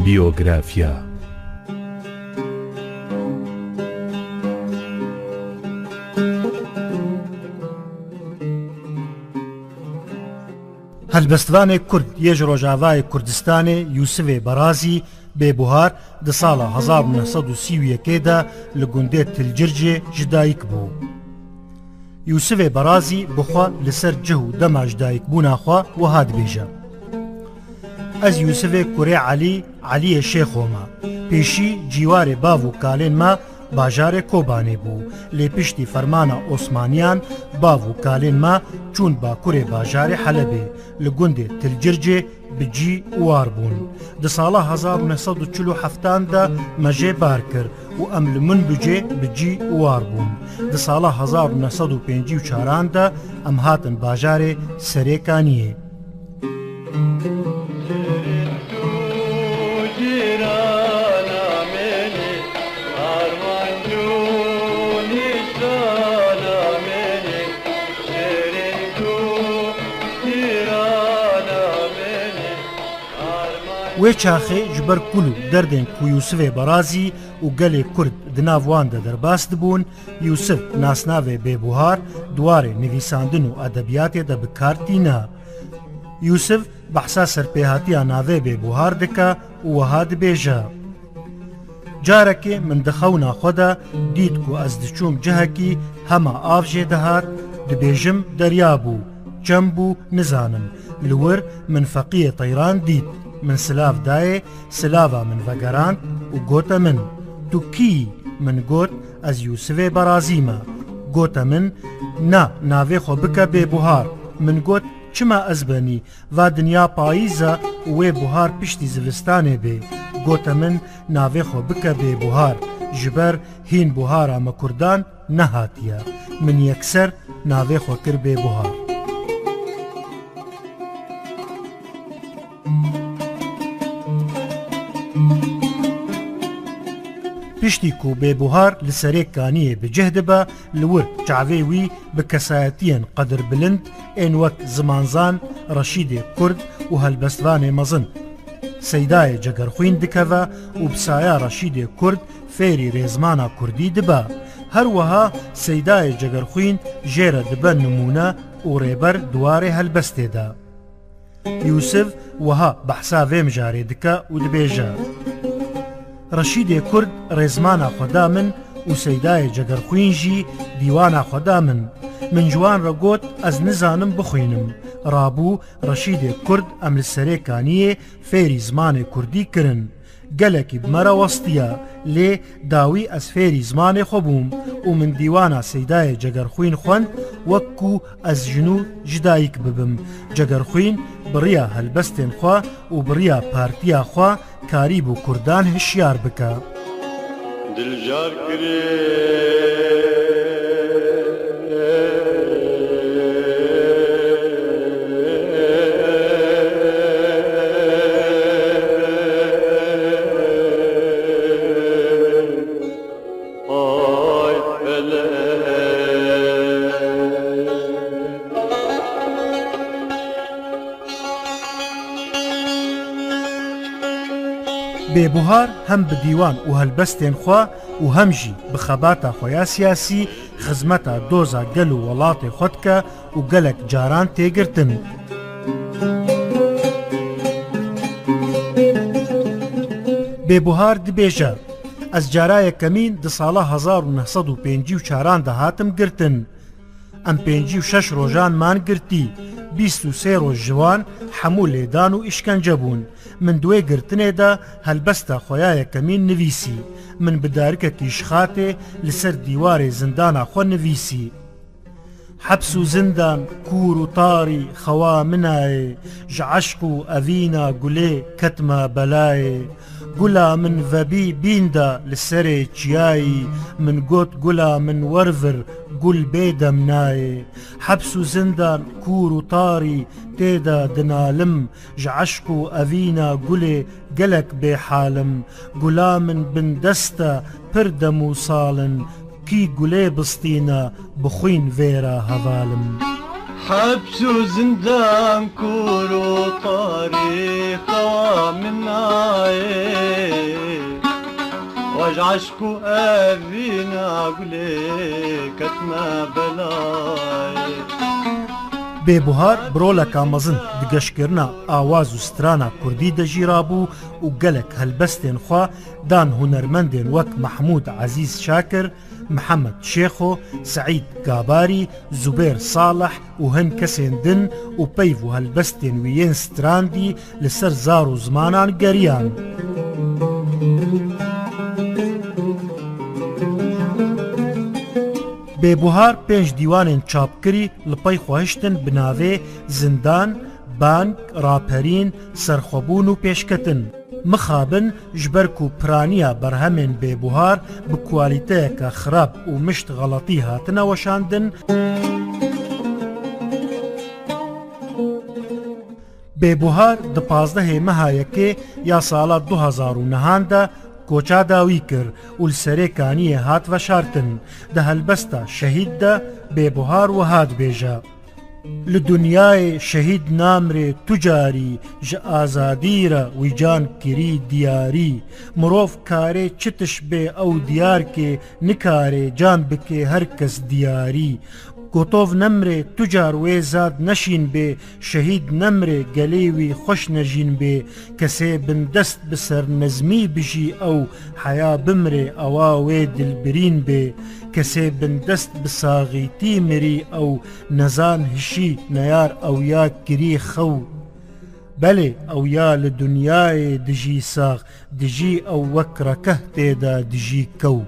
بیۆگرافیا هەلبەستوانێک کورد یەژ ڕۆژاوای کوردستانê یوسفê Barazî bêbuhar di sala 1931 li gundê Tilcircê ji dayîk bû. Yusufê Barazî bixwe li ser cih û dema ji dayîkbûna xwe wiha dibêje. Ez Yusufê kurê Elî Eliyê Şêxo me, pêşî cîwarê bav û kalên me bajarê Kobanê bû. Lê piştî fermana Osmaniyan bav û kalên me çûn bakurê bajarê Helebê li gundê Tilcircê bi cî war bûn. Di sala 1947 de me jê bar kir û em li min bicê bi cî war bûn. Di sala 1954 de em hatin bajarê Serêkaniyê. Wê çaxê ji ber kul û derdên ku Yusufê Barazî û gelê Kurd di nav wan de derbas dibûn, Yusuf nasnavê bêbuhar dwarê nivîsandin û edebiyatê de bi kar tîne. Yusuf behsa serpêhatiya navê bêbuhar dike û wiha dibêje. Carekê min di xewna xwe de dît ku ez diçûm cihekî hema av jê dihat, dibêjim derya bû, çem bû nizanim. Li wir min feqiyê teyran dît. Min silav dayê, silava min vegerand û gote min, tu kî? Min got ez Yusufê Barazî me. Gote min, na navê xwe bike bêbuhar. Min got çima ez benî, va dinya payîz e û wê buhar piştî zivistanê bê. Gote min navê xwe bike bêbuhar, ji ber hîn buhara me Kurdan nehatiye. Min yekser navê xwe kir bêbuhar. Piştî ku bêbuhar li Serêkaniyê bi cih dibe, li wir çavê wî bi kesayetiyên qedir bilind ên wek Zimanzan, Reşîdê Kurd û helbestvanê mezin Seydayê Cegerxwîn dikeve û bi saya Reşîdê Kurd fêrî rêzmana Kurdî dibe. Her wiha Seydayê Cegerxwîn jê re dibe nimûne û rêber dwarê helbestê de. Yusuf wiha behsa vê mijarê dike û dibêje: Reşîdê Kurd rêzmana xwe da min û Seydayê Cegerxwîn jî dîwana xwe da min. Min ji wan re got ez nizanim bixwînim. Rabû Reşîdê Kurd em li Serêkaniyê fêrî zimanê Kurdî kirin. Gelekî bi me re westiye, lê dawî ez fêrî zimanê xwe bûm û min dîwana Seydayê Cegerxwîn xwend wek ku ez jinû ji dayîk bibim. Cegerxwîn biriya helbestên xwe û biriya partiya xwe karî bû Kurdan hişyar bike. Diljar kirê bêbuhar hem bi dîwan û helbestên xwe û hem jî bi xebata xwe ya siyasî xizmeta doza gel û welatê xwe dike û gelek caran têgirtin. Bêbuhar dibêje: ez cara yekemîn di sala 1954 de hatim girtin. Em 56 rojan man girtî, 23 roj ji wan hemû lêdan û îşkence bûn. Min duê girtinê de helbesta xwe ya yekemîn nivîsî. Min bi darikekî şixatê li ser dîwarê zindana xwe nivîsî: Hebs û zindan kûr û tarî xewa min ayê, ji eşq û evîna gulê ketme belayê. Gula min vebî bîn de li serê çiyayî, min got gula min wervir gul bêdem nayê. Hebs û zindan kûr û tarî têde dinalim, ji eşq û evîna gulê gelek bêhalim. Gula min bin deste pir dem û salin, kî gulê bistîne bixwîn vêra hevalim. حبس وزندان كور وطريق من عين باج عشقو أذينا قولي كتما بلاي بێبوهار برۆلەکە مەزن دگەشتکردنا ئاواز و سترانە کوردی دەژیرابوو و گەلک هەلبەستێن خوا دان هونەرمەندێن وەک محمود عزیز شاکر، محەممەد شێخۆ، سعید گاباری، زوبێر ساڵح و هەن کەسێن دن و پەیڤ و هەلبەستێن ویەن ستراندی لەسەر زار و زمانان گەریان. بێبوهار پێنج دیوانên چاپکری li pey xwehiştin bi navê Zindan, Bang, Raperîn, Serxwebûn û Pêşketin. Mixabin ji ber ku piraniya berhemên bêbuhar bi kwalîteyeka xirab û mişt xeletî hatine weşandin, bêbuhar di 15 meha yekê ya sala 2009 de کۆچا داوی کرد و li serê kaniyê hat veşartin. Di helbesta şehîd de bêbuhar wiha dibêje: Li dunyayê şehîd namrê tu carî, ji azadî re wî can kirî diyarî. Mirov karê çi tiş bê ew diyarkê, nikarê can bike her kes diyarî. Gotov nemrê tu car wê zad neşîn bê, şehîd nemrê gelê wî xweş nejîn bê. Kesê bindest bi sernezmî bijî ew, heya bimrê ewa wê dilbirîn bê. Kesê bindest bi saxîtî mirî ew, nezan hişî neyar ew ya kirî xew. Belê ew ya li dunyayê dijî sax, dijî ew wek rekeh têda dijî kew.